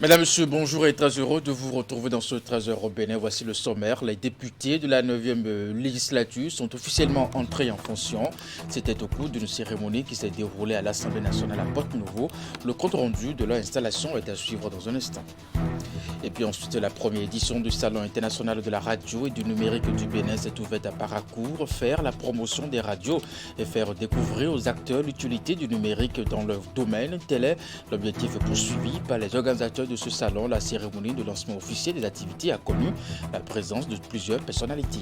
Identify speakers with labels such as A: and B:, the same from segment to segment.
A: Mesdames, Messieurs, bonjour et très heureux de vous retrouver dans ce 13h au Bénin. Voici le sommaire. Les députés de la 9e législature sont officiellement entrés en fonction. C'était au cours d'une cérémonie qui s'est déroulée à l'Assemblée nationale à Porto-Novo. Le compte rendu de leur installation est à suivre dans un instant. Et puis ensuite, la première édition du Salon international de la radio et du numérique du Bénin s'est ouverte à Paracourt. Faire la promotion des radios et faire découvrir aux acteurs l'utilité du numérique dans leur domaine. Tel est l'objectif poursuivi par les organisateurs de ce salon. La cérémonie de lancement officiel des activités a connu la présence de plusieurs personnalités.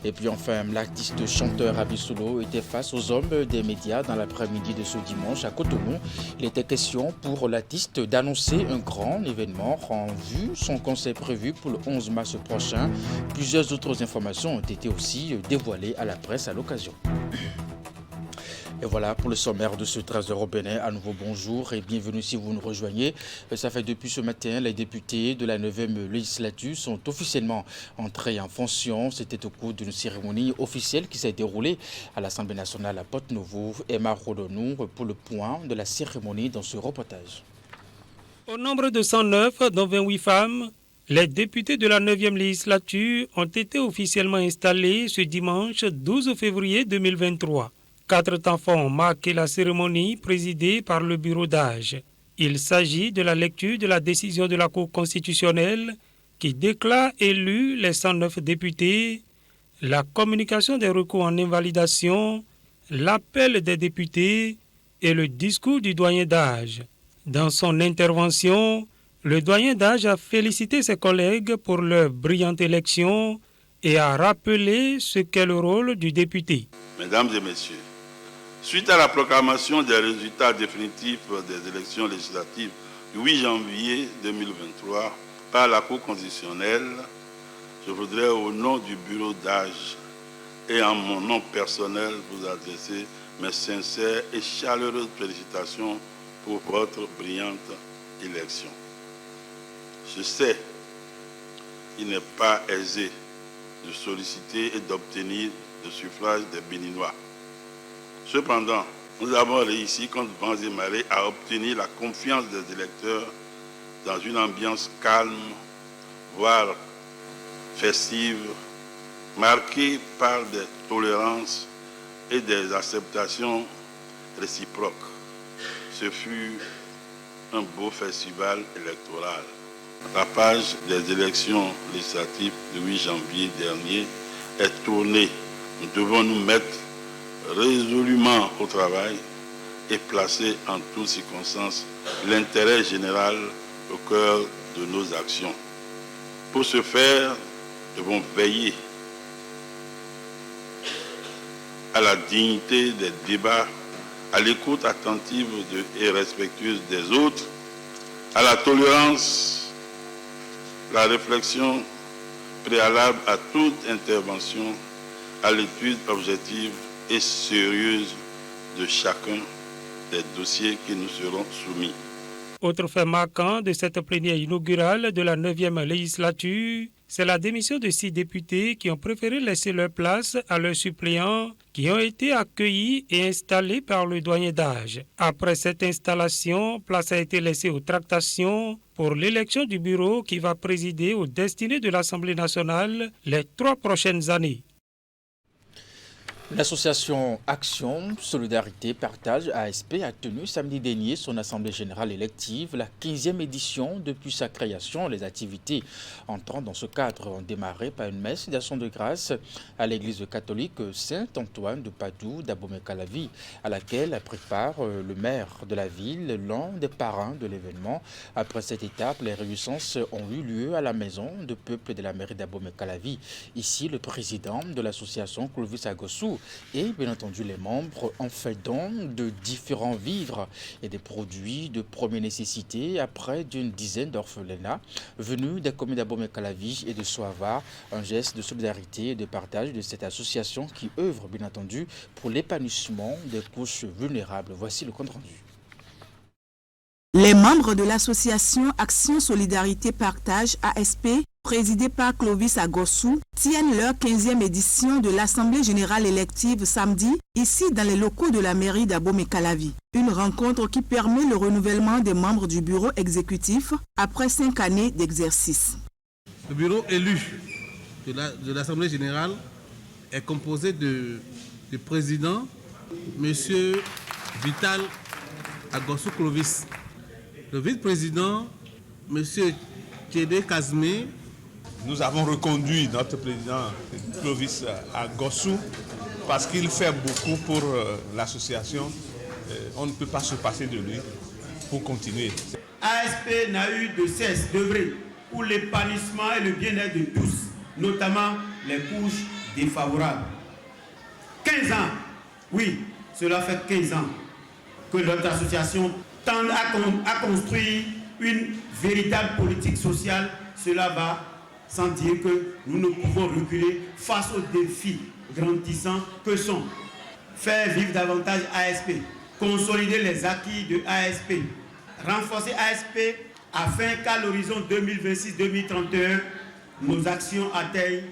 A: Et puis enfin, l'artiste chanteur Abisolo était face aux hommes des médias dans l'après-midi de ce dimanche à Cotonou. Il était question pour l'artiste d'annoncer un grand événement en vue. Son concert prévu pour le 11 mars prochain. Plusieurs autres informations ont été aussi dévoilées à la presse à l'occasion. Et voilà pour le sommaire de ce 13h au Bénin. À nouveau bonjour et bienvenue si vous nous rejoignez. Ça fait depuis ce matin, les députés de la 9e législature sont officiellement entrés en fonction. C'était au cours d'une cérémonie officielle qui s'est déroulée à l'Assemblée nationale à Porto-Novo. Emma Rodonou pour le point de la cérémonie dans ce reportage.
B: Au nombre de 109, dont 28 femmes, les députés de la 9e législature ont été officiellement installés ce dimanche 12 février 2023. 4 temps forts ont marqué la cérémonie présidée par le bureau d'âge. Il s'agit de la lecture de la décision de la Cour constitutionnelle qui déclare élus les 109 députés, la communication des recours en invalidation, l'appel des députés et le discours du doyen d'âge. Dans son intervention, le doyen d'âge a félicité ses collègues pour leur brillante élection et a rappelé ce qu'est le rôle du député.
C: Mesdames et messieurs, suite à la proclamation des résultats définitifs des élections législatives du 8 janvier 2023 par la Cour constitutionnelle, je voudrais au nom du bureau d'âge et en mon nom personnel vous adresser mes sincères et chaleureuses félicitations pour votre brillante élection. Je sais qu'il n'est pas aisé de solliciter et d'obtenir le suffrage des Béninois. Cependant, nous avons réussi contre vents et marées à obtenir la confiance des électeurs dans une ambiance calme, voire festive, marquée par des tolérances et des acceptations réciproques. Ce fut un beau festival électoral. La page des élections législatives du 8 janvier dernier est tournée. Nous devons nous mettre résolument au travail et placer en toutes circonstances l'intérêt général au cœur de nos actions. Pour ce faire, nous devons veiller à la dignité des débats, à l'écoute attentive et respectueuse des autres, à la tolérance, la réflexion préalable à toute intervention, à l'étude objective et sérieuse de chacun des dossiers qui nous seront soumis.
B: Autre fait marquant de cette plénière inaugurale de la 9e législature, c'est la démission de 6 députés qui ont préféré laisser leur place à leurs suppléants qui ont été accueillis et installés par le doyen d'âge. Après cette installation, place a été laissée aux tractations pour l'élection du bureau qui va présider aux destinées de l'Assemblée nationale les 3 prochaines années.
A: L'association Action, Solidarité, Partage, ASP, a tenu samedi dernier son assemblée générale élective, la 15e édition depuis sa création. Les activités entrant dans ce cadre ont démarré par une messe d'action de grâce à l'église catholique Saint-Antoine de Padoue d'Abomey-Calavi, à laquelle prépare le maire de la ville, l'un des parrains de l'événement. Après cette étape, les réjouissances ont eu lieu à la maison de peuple de la mairie d'Abomey-Calavi. Ici, le président de l'association, Clovis Agossou, et bien entendu les membres ont fait don de différents vivres et des produits de première nécessité après d'une dizaine d'orphelinats venus des communes d'Abomey-Calavi et de Soava, un geste de solidarité et de partage de cette association qui œuvre bien entendu pour l'épanouissement des couches vulnérables. Voici le compte rendu.
D: Les membres de l'association Action Solidarité Partage ASP présidés par Clovis Agossou, tiennent leur 15e édition de l'Assemblée générale élective samedi, ici dans les locaux de la mairie d'Abomey-Calavi. Une rencontre qui permet le renouvellement des membres du bureau exécutif après 5 années d'exercice.
E: Le bureau élu de l'Assemblée générale est composé de président, M. Vital Agossou Clovis, le vice-président, M. Tchédé Kazmé.
F: Nous avons reconduit notre président Clovis Agossou parce qu'il fait beaucoup pour l'association. On ne peut pas se passer de lui pour continuer.
G: ASP n'a eu de cesse d'œuvrer pour l'épanouissement et le bien-être de tous, notamment les couches défavorables. 15 ans, oui, cela fait 15 ans que notre association tend à construire une véritable politique sociale. Cela va sans dire que nous ne pouvons reculer face aux défis grandissants que sont faire vivre davantage ASP, consolider les acquis de ASP, renforcer ASP afin qu'à l'horizon 2026-2031, nos actions atteignent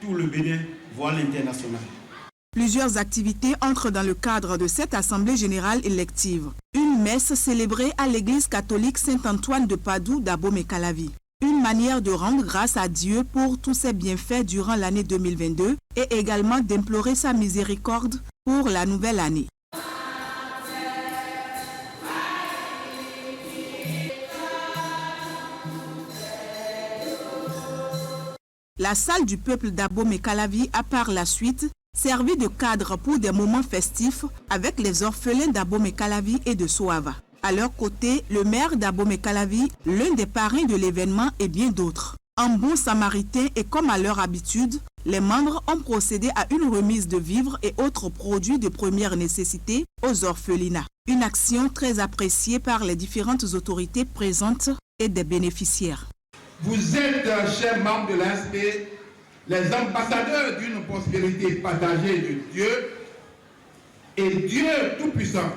G: tout le Bénin, voire l'international.
D: Plusieurs activités entrent dans le cadre de cette Assemblée générale élective. Une messe célébrée à l'église catholique Saint-Antoine de Padoue d'Abomey-Calavi. Une manière de rendre grâce à Dieu pour tous ses bienfaits durant l'année 2022 et également d'implorer sa miséricorde pour la nouvelle année. La salle du peuple d'Abomey-Calavi a par la suite servi de cadre pour des moments festifs avec les orphelins d'Abomey-Calavi et de Soava. À leur côté, le maire d'Abomey-Calavi, l'un des parrains de l'événement et bien d'autres. En bon samaritain et comme à leur habitude, les membres ont procédé à une remise de vivres et autres produits de première nécessité aux orphelinats. Une action très appréciée par les différentes autorités présentes et des bénéficiaires.
H: Vous êtes, chers membres de l'ASP, les ambassadeurs d'une prospérité partagée de Dieu, et Dieu Tout-Puissant,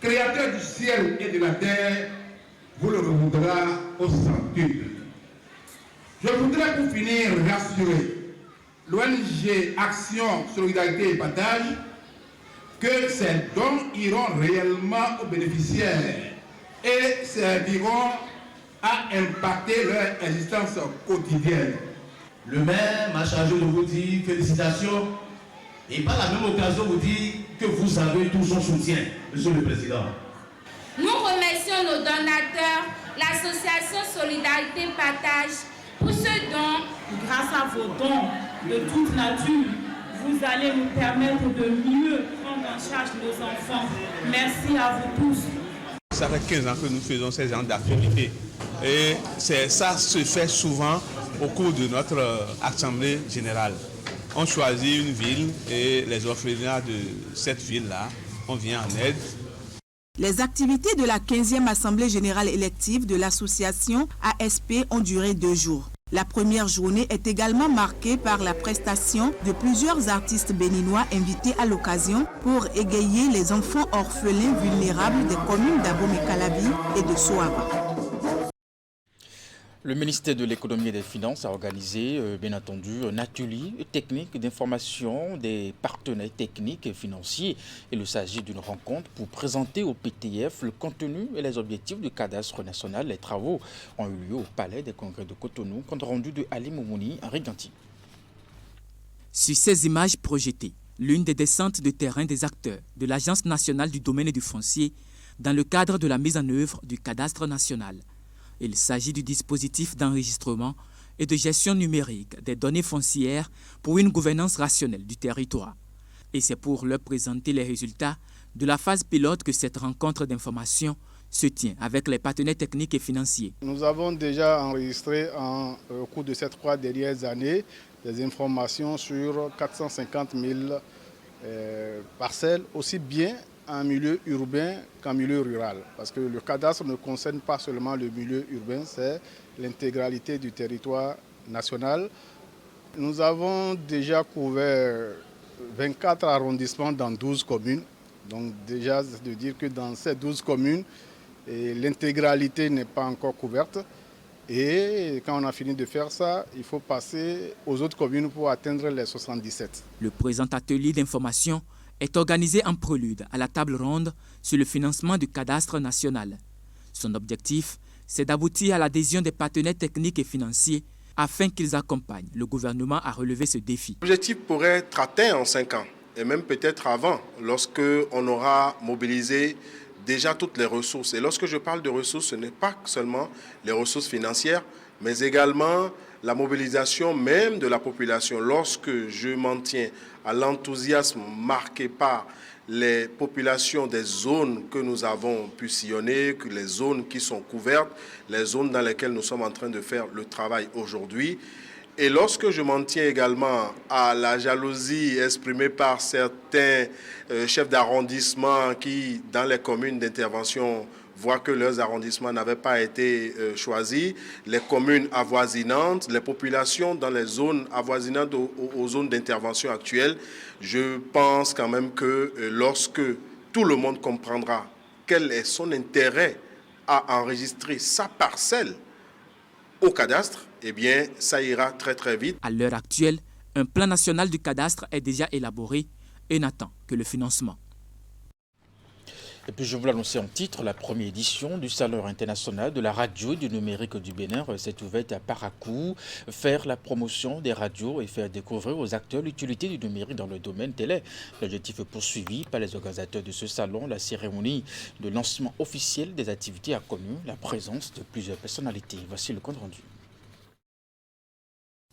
H: Créateur du ciel et de la terre, vous le revoudra au centuple. Je voudrais pour finir rassurer l'ONG Action, Solidarité et Partage que ces dons iront réellement aux bénéficiaires et serviront à impacter leur existence quotidienne.
I: Le maire m'a chargé de vous dire félicitations et par la même occasion vous dire que vous avez tout son soutien, Monsieur le Président.
J: Nous remercions nos donateurs, l'association Solidarité Partage, pour ce don.
K: Grâce à vos dons de toute nature, vous allez nous permettre de mieux prendre en charge nos enfants. Merci à vous tous.
F: Ça fait 15 ans que nous faisons ces genres d'activités. Et ça se fait souvent au cours de notre assemblée générale. On choisit une ville et les orphelinats de cette ville-là, on vient en aide.
D: Les activités de la 15e Assemblée générale élective de l'association ASP ont duré 2 jours. La première journée est également marquée par la prestation de plusieurs artistes béninois invités à l'occasion pour égayer les enfants orphelins vulnérables des communes d'Abomey-Calavi et de Soava.
A: Le ministère de l'économie et des finances a organisé, bien entendu, un atelier technique d'information des partenaires techniques et financiers. Il s'agit d'une rencontre pour présenter au PTF le contenu et les objectifs du cadastre national. Les travaux ont eu lieu au Palais des Congrès de Cotonou, compte rendu de Ali Moumouni, Henri Ganti.
L: Sur ces images projetées, l'une des descentes de terrain des acteurs de l'Agence nationale du domaine et du foncier dans le cadre de la mise en œuvre du cadastre national. Il s'agit du dispositif d'enregistrement et de gestion numérique des données foncières pour une gouvernance rationnelle du territoire. Et c'est pour leur présenter les résultats de la phase pilote que cette rencontre d'information se tient avec les partenaires techniques et financiers.
M: Nous avons déjà enregistré au cours de ces 3 dernières années des informations sur 450 000 parcelles, aussi bien en milieu urbain qu'en milieu rural. Parce que le cadastre ne concerne pas seulement le milieu urbain, c'est l'intégralité du territoire national. Nous avons déjà couvert 24 arrondissements dans 12 communes. Donc déjà, c'est de dire que dans ces 12 communes, l'intégralité n'est pas encore couverte. Et quand on a fini de faire ça, il faut passer aux autres communes pour atteindre les 77.
L: Le présent atelier d'information est organisé en prélude à la table ronde sur le financement du cadastre national. Son objectif, c'est d'aboutir à l'adhésion des partenaires techniques et financiers afin qu'ils accompagnent le gouvernement à relever ce défi.
N: L'objectif pourrait être atteint en 5 ans et même peut-être avant, lorsque on aura mobilisé déjà toutes les ressources. Et lorsque je parle de ressources, ce n'est pas seulement les ressources financières, mais également la mobilisation même de la population. Lorsque je m'en tiens à l'enthousiasme marqué par les populations des zones que nous avons pu sillonner, les zones qui sont couvertes, les zones dans lesquelles nous sommes en train de faire le travail aujourd'hui. Et lorsque je m'en tiens également à la jalousie exprimée par certains chefs d'arrondissement qui, dans les communes d'intervention, voient que leurs arrondissements n'avaient pas été choisis, les communes avoisinantes, les populations dans les zones avoisinantes aux zones d'intervention actuelles, je pense quand même que lorsque tout le monde comprendra quel est son intérêt à enregistrer sa parcelle au cadastre, eh bien, ça ira très très vite.
L: À l'heure actuelle, un plan national du cadastre est déjà élaboré et n'attend que le financement.
A: Et puis je vous l'annonçais en titre, la première édition du Salon international de la radio et du numérique du Bénin s'est ouverte à Parakou. Faire la promotion des radios et faire découvrir aux acteurs l'utilité du numérique dans le domaine tel est l'objectif poursuivi par les organisateurs de ce salon. La cérémonie de lancement officiel des activités a connu la présence de plusieurs personnalités. Voici le compte rendu.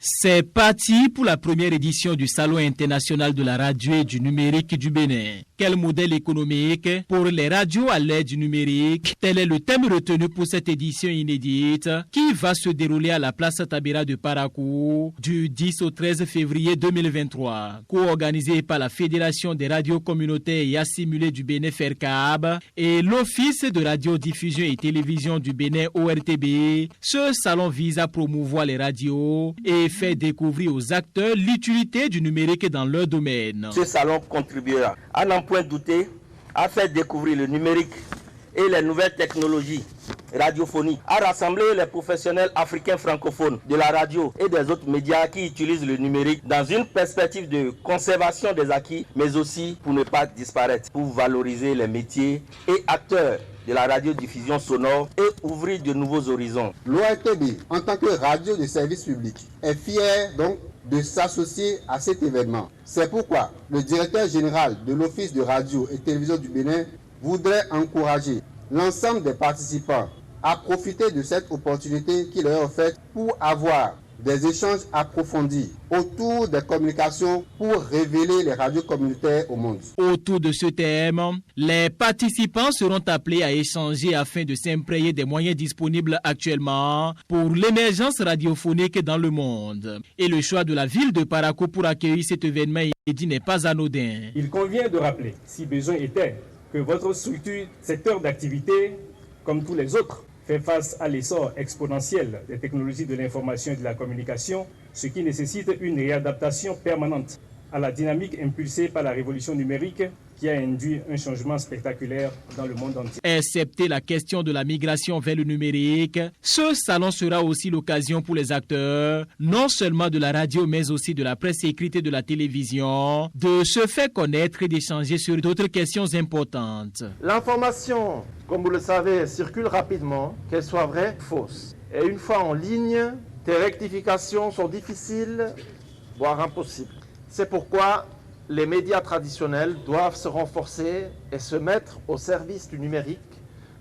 O: C'est parti pour la première édition du Salon international de la radio et du numérique du Bénin. Quel modèle économique pour les radios à l'ère du numérique? Tel est le thème retenu pour cette édition inédite qui va se dérouler à la place Tabira de Parakou du 10 au 13 février 2023. Co-organisée par la Fédération des radios communautaires et assimilées du Bénin FERCAB et l'Office de radiodiffusion et télévision du Bénin ORTB, ce salon vise à promouvoir les radios et fait découvrir aux acteurs l'utilité du numérique dans leur domaine.
P: Ce salon contribuera, à n'en point douter, à faire découvrir le numérique et les nouvelles technologies radiophoniques, à rassembler les professionnels africains francophones de la radio et des autres médias qui utilisent le numérique dans une perspective de conservation des acquis, mais aussi pour ne pas disparaître, pour valoriser les métiers et acteurs de la radiodiffusion sonore et ouvrir de nouveaux horizons.
Q: L'ORTB, en tant que radio de service public, est fier donc de s'associer à cet événement. C'est pourquoi le directeur général de l'Office de radio et télévision du Bénin voudrait encourager l'ensemble des participants à profiter de cette opportunité qui leur est offerte pour avoir des échanges approfondis autour des communications pour révéler les radios communautaires au monde.
O: Autour de ce thème, les participants seront appelés à échanger afin de s'imprégner des moyens disponibles actuellement pour l'émergence radiophonique dans le monde. Et le choix de la ville de Parakou pour accueillir cet événement inédit n'est pas anodin.
R: Il convient de rappeler, si besoin était, que votre secteur d'activité, comme tous les autres, fait face à l'essor exponentiel des technologies de l'information et de la communication, ce qui nécessite une réadaptation permanente à la dynamique impulsée par la révolution numérique qui a induit un changement spectaculaire dans le monde entier.
O: Excepté la question de la migration vers le numérique, ce salon sera aussi l'occasion pour les acteurs, non seulement de la radio mais aussi de la presse écrite et de la télévision, de se faire connaître et d'échanger sur d'autres questions importantes.
P: L'information, comme vous le savez, circule rapidement, qu'elle soit vraie ou fausse. Et une fois en ligne, tes rectifications sont difficiles, voire impossibles. C'est pourquoi les médias traditionnels doivent se renforcer et se mettre au service du numérique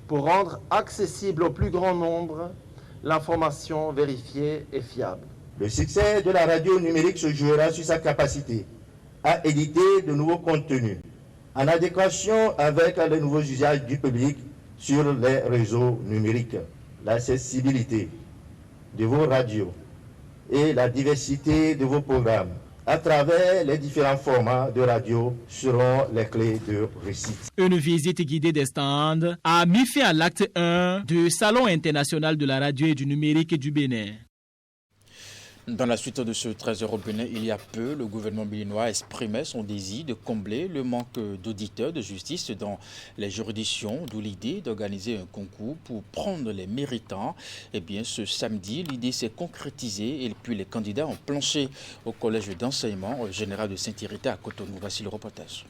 P: pour rendre accessible au plus grand nombre l'information vérifiée et fiable.
S: Le succès de la radio numérique se jouera sur sa capacité à éditer de nouveaux contenus en adéquation avec les nouveaux usages du public sur les réseaux numériques. L'accessibilité de vos radios et la diversité de vos programmes à travers les différents formats de radio seront les clés de réussite.
O: Une visite guidée des stands a mis fin à l'acte 1 du Salon international de la radio et du numérique du Bénin.
A: Dans la suite de ce trésor au Bénin, il y a peu, le gouvernement béninois exprimait son désir de combler le manque d'auditeurs de justice dans les juridictions, d'où l'idée d'organiser un concours pour prendre les méritants. Eh bien, ce samedi, l'idée s'est concrétisée et puis les candidats ont planché au collège d'enseignement général de Saint-Irité à Cotonou. Voici le reportage.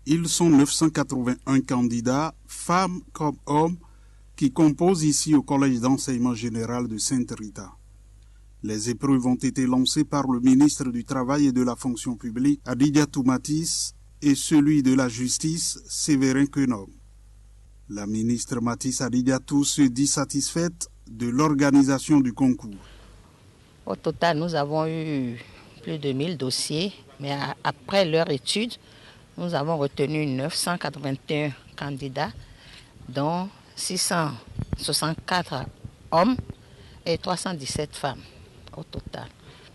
T: Ils sont 981 candidats, femmes comme hommes, qui composent ici au Collège d'enseignement général de Sainte-Rita. Les épreuves ont été lancées par le ministre du Travail et de la Fonction publique, Adidiatou Matisse, et celui de la Justice, Séverin Quenom. La ministre Matisse Adidiatou se dit satisfaite de l'organisation du concours.
U: Au total, nous avons eu plus de 1000 dossiers, mais après leur étude, nous avons retenu 981 candidats, dont 664 hommes et 317 femmes au total.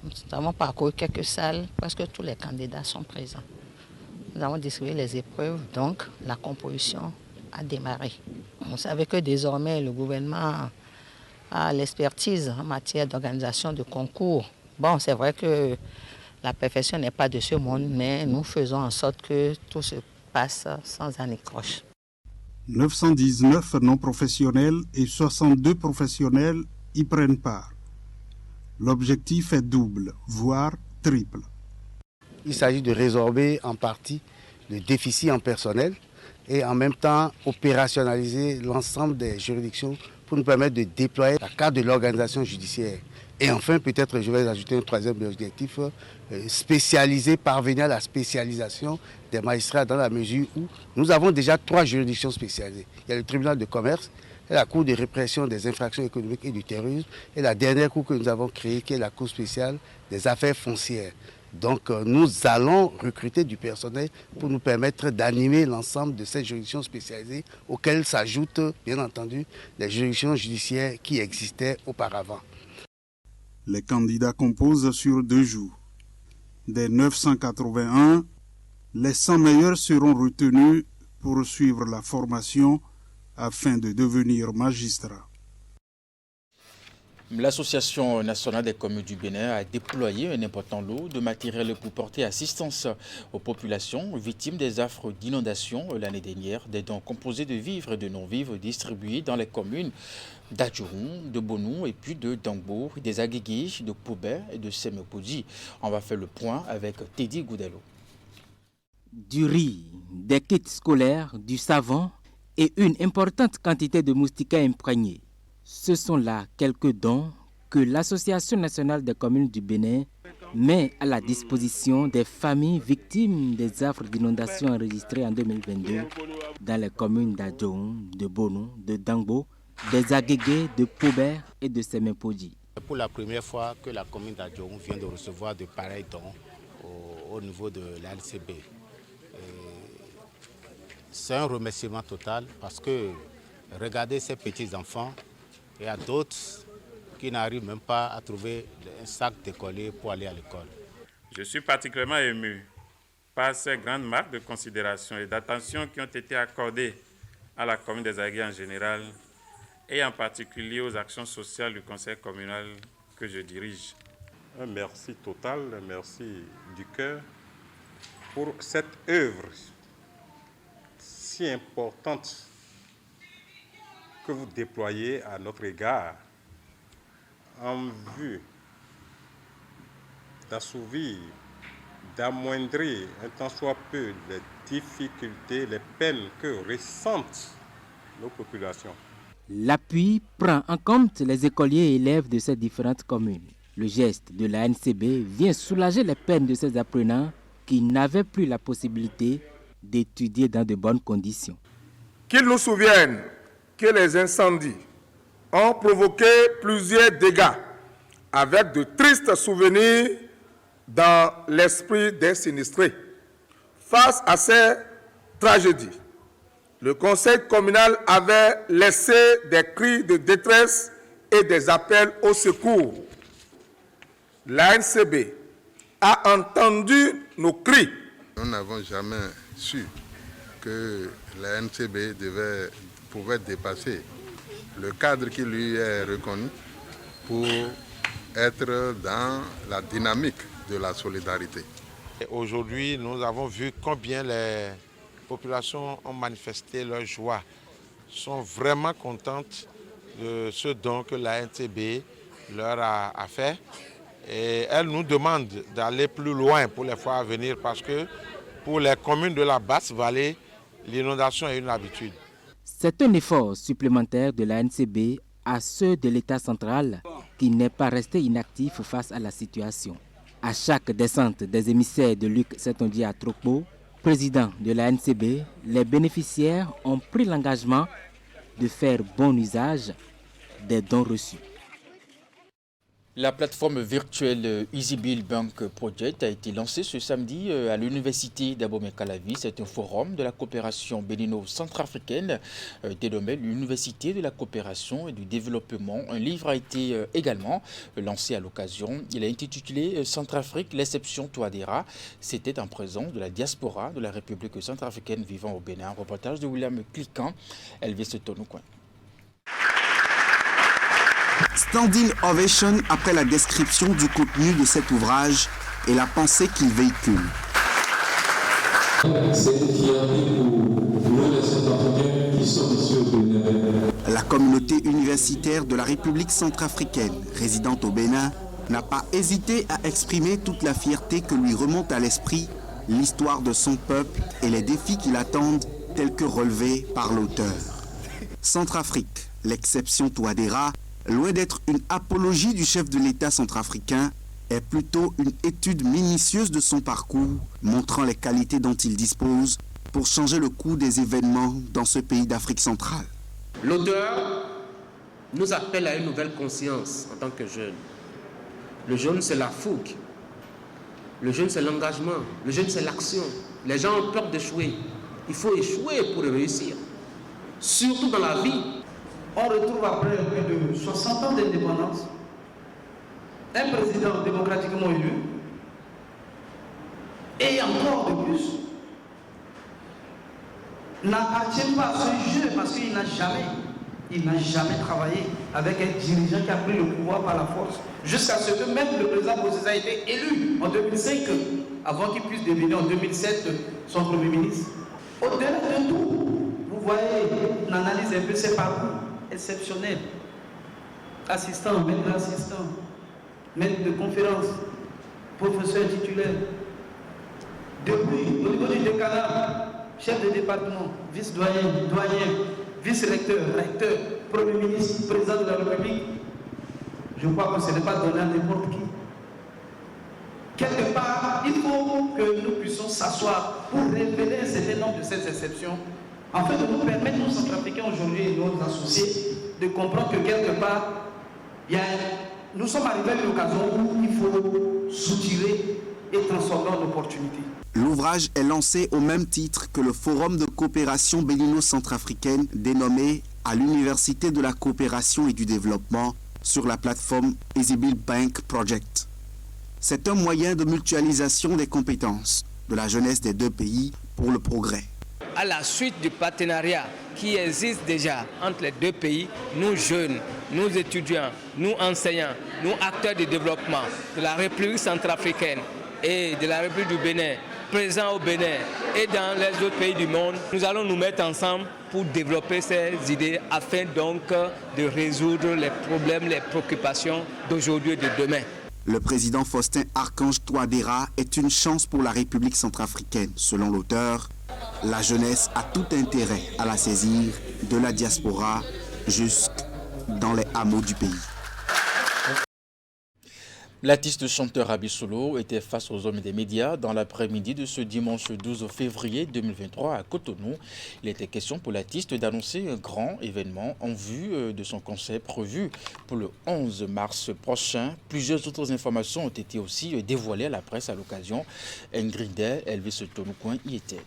U: Nous avons parcouru quelques salles parce que tous les candidats sont présents. Nous avons distribué les épreuves, donc la composition a démarré. Vous savez que désormais le gouvernement a l'expertise en matière d'organisation de concours. Bon, c'est vrai que la perfection n'est pas de ce monde, mais nous faisons en sorte que tout se passe sans anicroche.
T: 919 non-professionnels et 62 professionnels y prennent part. L'objectif est double, voire triple.
V: Il s'agit de résorber en partie le déficit en personnel et en même temps opérationnaliser l'ensemble des juridictions pour nous permettre de déployer la carte de l'organisation judiciaire. Et enfin, peut-être je vais ajouter un troisième objectif, spécialiser, parvenir à la spécialisation des magistrats dans la mesure où nous avons déjà 3 juridictions spécialisées. Il y a le tribunal de commerce, la cour de répression des infractions économiques et du terrorisme, et la dernière cour que nous avons créée qui est la cour spéciale des affaires foncières. Donc nous allons recruter du personnel pour nous permettre d'animer l'ensemble de ces juridictions spécialisées auxquelles s'ajoutent bien entendu les juridictions judiciaires qui existaient auparavant.
T: Les candidats composent sur 2 jours. Des 981, les 100 meilleurs seront retenus pour suivre la formation afin de devenir magistrats.
A: L'Association nationale des communes du Bénin a déployé un important lot de matériel pour porter assistance aux populations victimes des affres d'inondation l'année dernière. Des dons composés de vivres et de non-vivres distribués dans les communes d'Adjourou, de Bonou et puis de Dangbo, des Aguigui, de Poubert et de Semepodi. On va faire le point avec Teddy Goudello.
L: Du riz, des kits scolaires, du savon et une importante quantité de moustiquaires imprégnés. Ce sont là quelques dons que l'Association nationale des communes du Bénin met à la disposition des familles victimes des affres d'inondation enregistrées en 2022 dans les communes d'Adjoum, de Bonou, de Dangbo, des Aguégué, de Poubert et de Semepodi.
V: C'est pour la première fois que la commune d'Adjoum vient de recevoir de pareils dons au niveau de l'ANCB. C'est un remerciement total parce que regardez ces petits-enfants, il y a d'autres qui n'arrivent même pas à trouver un sac de coller pour aller à l'école.
W: Je suis particulièrement ému par ces grandes marques de considération et d'attention qui ont été accordées à la commune des Aguilles en général et en particulier aux actions sociales du conseil communal que je dirige.
X: Un merci total, un merci du cœur pour cette œuvre si importante que vous déployez à notre égard en vue d'assouvir, d'amoindrir un tant soit peu les difficultés, les peines que ressentent nos populations.
L: L'appui prend en compte les écoliers et élèves de ces différentes communes. Le geste de la NCB vient soulager les peines de ces apprenants qui n'avaient plus la possibilité d'étudier dans de bonnes conditions.
Y: Qu'ils nous souviennent que les incendies ont provoqué plusieurs dégâts avec de tristes souvenirs dans l'esprit des sinistrés. Face à ces tragédies, le conseil communal avait laissé des cris de détresse et des appels au secours. L'ANCB a entendu nos cris.
Z: Nous n'avons jamais su que l'ANCB pouvait dépasser le cadre qui lui est reconnu pour être dans la dynamique de la solidarité.
B: Aujourd'hui, nous avons vu combien les populations ont manifesté leur joie, sont vraiment contentes de ce don que la NCB leur a fait. Et elles nous demandent d'aller plus loin pour les fois à venir parce que pour les communes de la Basse-Vallée, l'inondation est une habitude.
L: C'est un effort supplémentaire de la NCB à ceux de l'État central qui n'est pas resté inactif face à la situation. À chaque descente des émissaires de Luc Setonji à Trokpo, président de la NCB, les bénéficiaires ont pris l'engagement de faire bon usage des dons reçus.
A: La plateforme virtuelle EasyBill Bank Project a été lancée ce samedi à l'université d'Abomey-Calavi. C'est un forum de la coopération bénino-centrafricaine dénommé l'Université de la coopération et du développement. Un livre a été également lancé à l'occasion. Il est intitulé Centrafrique, l'exception Touadéra. C'était en présence de la diaspora de la République centrafricaine vivant au Bénin. Un reportage de William Cliquant, Elvis Tonoucoin.
C: Standing ovation après la description du contenu de cet ouvrage et la pensée qu'il véhicule.
E: C'est une fierté pour nous les Centrafricains qui sommes ici au Bénin.
C: La communauté universitaire de la République centrafricaine résidente au Bénin n'a pas hésité à exprimer toute la fierté que lui remonte à l'esprit l'histoire de son peuple et les défis qui l'attendent tels que relevés par l'auteur. Centrafrique, l'exception Touadéra, loin d'être une apologie du chef de l'État centrafricain, est plutôt une étude minutieuse de son parcours, montrant les qualités dont il dispose pour changer le cours des événements dans ce pays d'Afrique centrale.
G: L'auteur nous appelle à une nouvelle conscience en tant que jeune. Le jeune, c'est la fougue. Le jeune, c'est l'engagement. Le jeune, c'est l'action. Les gens ont peur d'échouer. Il faut échouer pour réussir. Surtout dans la vie.
H: On retrouve après plus de 60 ans d'indépendance un président démocratiquement élu et encore de plus n'appartient pas à ce jeu parce qu'il n'a jamais travaillé avec un dirigeant qui a pris le pouvoir par la force jusqu'à ce que même le président Bozizé a été élu en 2005 avant qu'il puisse devenir en 2007 son premier ministre. Au-delà de tout, vous voyez, on analyse un peu ses parcours. Exceptionnel. Assistant, maître d'assistant, maître de conférence, professeur titulaire. Depuis, au niveau du décanat, chef de département, vice-doyen, doyen, vice-recteur, recteur, premier ministre, président de la République. Je crois que ce n'est pas donné à n'importe qui. Quelque part, il faut que nous puissions s'asseoir pour révéler un certain nombre de ces exceptions. En fait, de nous permettre, nous Centrafricains aujourd'hui et nos associés, de comprendre que quelque part, nous sommes arrivés à une occasion où il faut soutirer et transformer en opportunité.
C: L'ouvrage est lancé au même titre que le Forum de coopération bénino-centrafricaine dénommé à l'Université de la coopération et du développement sur la plateforme EasyBill Bank Project. C'est un moyen de mutualisation des compétences de la jeunesse des deux pays pour le progrès.
H: À la suite du partenariat qui existe déjà entre les deux pays, nous jeunes, nous étudiants, nous enseignants, nous acteurs de développement de la République centrafricaine et de la République du Bénin, présents au Bénin et dans les autres pays du monde, nous allons nous mettre ensemble pour développer ces idées afin donc de résoudre les problèmes, les préoccupations d'aujourd'hui et de demain.
C: Le président Faustin Archange Touadéra est une chance pour la République centrafricaine. Selon l'auteur, la jeunesse a tout intérêt à la saisir de la diaspora jusque dans les hameaux du pays.
A: L'artiste chanteur Abisolo était face aux hommes des médias dans l'après-midi de ce dimanche 12 février 2023 à Cotonou. Il était question pour l'artiste d'annoncer un grand événement en vue de son concert prévu pour le 11 mars prochain. Plusieurs autres informations ont été aussi dévoilées à la presse à l'occasion. Ingrid Elvis Tonoucoin y était.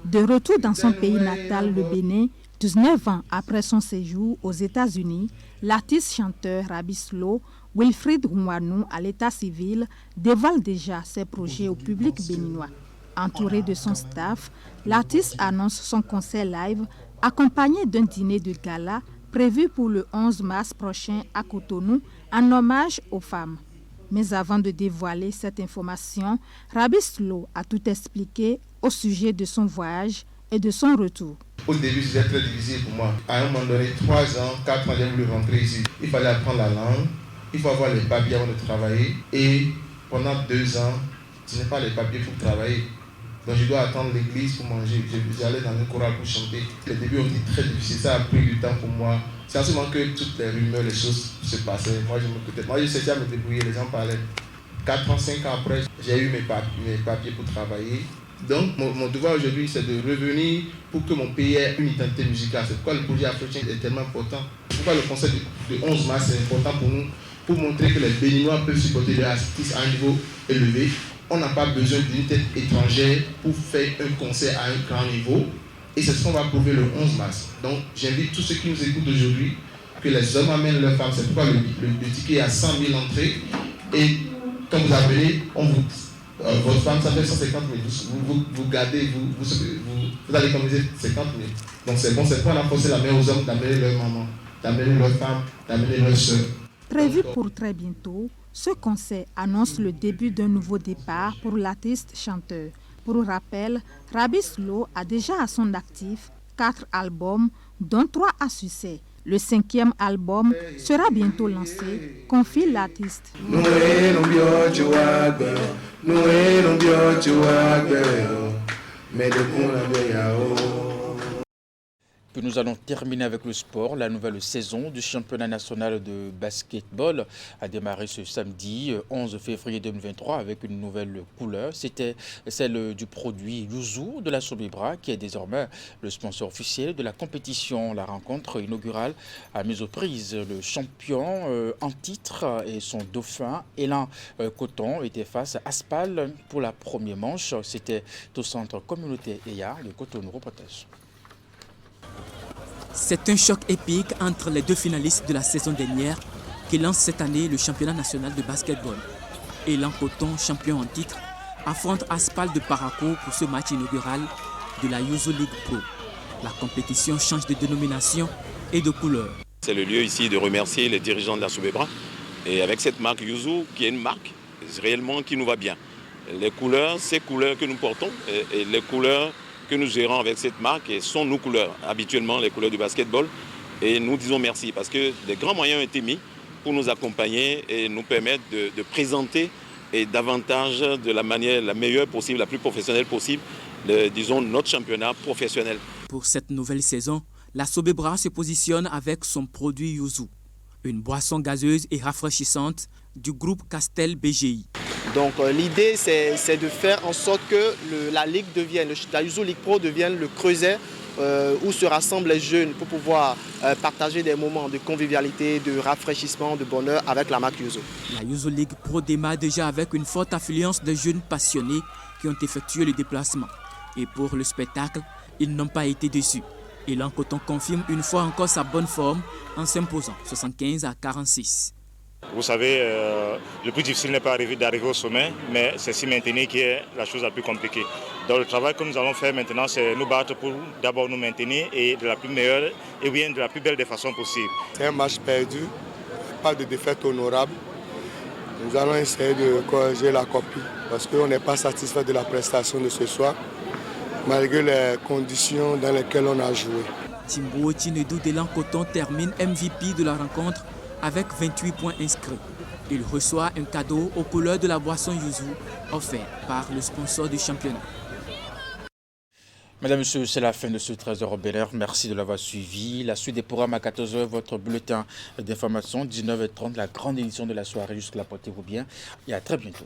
I: De retour dans son pays natal, le Bénin, 19 ans après son séjour aux États-Unis, l'artiste-chanteur Abisolo, Wilfried Ouanou, à l'état civil, dévoile déjà ses projets au public béninois. Entouré de son staff, l'artiste annonce son concert live accompagné d'un dîner de gala prévu pour le 11 mars prochain à Cotonou en hommage aux femmes. Mais avant de dévoiler cette information, Rabis Lo a tout expliqué au sujet de son voyage et de son retour.
D: Au début, c'était très difficile pour moi. À un moment donné, 3 ans, 4 ans, j'ai voulu rentrer ici. Il fallait apprendre la langue, il faut avoir les papiers avant de travailler. Et pendant 2 ans, je n'ai pas les papiers pour travailler. Donc je dois attendre l'église pour manger. J'allais dans une chorale pour chanter. Les débuts ont été très difficiles, ça a pris du temps pour moi. C'est en ce moment que toutes les rumeurs, les choses se passaient. Moi, je m'écoutais. Moi, je sais à me débrouiller, les gens parlaient. 4 ans, 5 ans après, j'ai eu mes papiers pour travailler. Donc, mon devoir aujourd'hui, c'est de revenir pour que mon pays ait une identité musicale. C'est pourquoi le projet Afro-Change est tellement important. C'est pourquoi le concert du 11 mars est important pour nous, pour montrer que les Béninois peuvent supporter les artistes à un niveau élevé. On n'a pas besoin d'une tête étrangère pour faire un concert à un grand niveau. Et c'est ce qu'on va prouver le 11 mars. Donc, j'invite tous ceux qui nous écoutent aujourd'hui que les hommes amènent leurs femmes. C'est pourquoi le ticket est à 100 000 entrées. Et quand vous appelez, votre femme, ça fait 150 000. Vous gardez, vous allez économiser 50 000. Donc, c'est bon, c'est pour renforcer la main aux hommes d'amener leur maman, d'amener leurs femmes, d'amener leurs soeurs.
I: Prévu pour très bientôt, ce concert annonce le début d'un nouveau départ pour l'artiste chanteur. Pour rappel, Rabis Lo a déjà à son actif 4 albums, dont 3 à succès. Le 5e album sera bientôt lancé, confie l'artiste.
A: Puis nous allons terminer avec le sport. La nouvelle saison du championnat national de basketball a démarré ce samedi 11 février 2023 avec une nouvelle couleur. C'était celle du produit Yuzu de la Sobebra qui est désormais le sponsor officiel de la compétition. La rencontre inaugurale a mis aux prises le champion en titre et son dauphin Élan Coton était face à Aspal pour la première manche. C'était au centre communautaire EYA de Cotonou. Reportage.
L: C'est un choc épique entre les 2 finalistes de la saison dernière qui lancent cette année le championnat national de basketball. Élan Coton, champion en titre, affronte Aspal de Paraco pour ce match inaugural de la Yuzu League Pro. La compétition change de dénomination et de couleur.
F: C'est le lieu ici de remercier les dirigeants de la Sobebra et avec cette marque Yuzu qui est une marque réellement qui nous va bien. Les couleurs, ces couleurs que nous portons et les couleurs que nous gérons avec cette marque sont nos couleurs, habituellement les couleurs du basketball. Et nous disons merci parce que des grands moyens ont été mis pour nous accompagner et nous permettre de présenter et davantage de la manière la meilleure possible, la plus professionnelle possible, disons notre championnat professionnel.
L: Pour cette nouvelle saison, la Sobebra se positionne avec son produit Yuzu, une boisson gazeuse et rafraîchissante du groupe Castel BGI.
J: Donc l'idée c'est de faire en sorte que la Ligue devienne, la Yuzu League Pro devienne le creuset où se rassemblent les jeunes pour pouvoir partager des moments de convivialité, de rafraîchissement, de bonheur avec la marque Yuzu.
L: La Yuzu League Pro démarre déjà avec une forte affluence de jeunes passionnés qui ont effectué le déplacement. Et pour le spectacle, ils n'ont pas été déçus. Élan Coton confirme une fois encore sa bonne forme en s'imposant 75 à 46.
K: Vous savez, le plus difficile n'est pas d'arriver au sommet, mais c'est s'y maintenir qui est la chose la plus compliquée. Donc le travail que nous allons faire maintenant, c'est nous battre pour d'abord nous maintenir et de la plus meilleure et bien de la plus belle des façons possibles.
M: C'est un match perdu, pas de défaite honorable. Nous allons essayer de corriger la copie parce qu'on n'est pas satisfait de la prestation de ce soir, malgré les conditions dans lesquelles on a joué.
L: Timbo Chinedou d'Élan Coton termine MVP de la rencontre avec 28 points inscrits. Il reçoit un cadeau aux couleurs de la boisson Yuzu offert par le sponsor du championnat.
A: Mesdames et messieurs, c'est la fin de ce 13h Bénin. Merci de l'avoir suivi. La suite des programmes à 14h, votre bulletin d'information, 19h30, la grande édition de la soirée. Jusque-là, portez-vous bien et à très bientôt.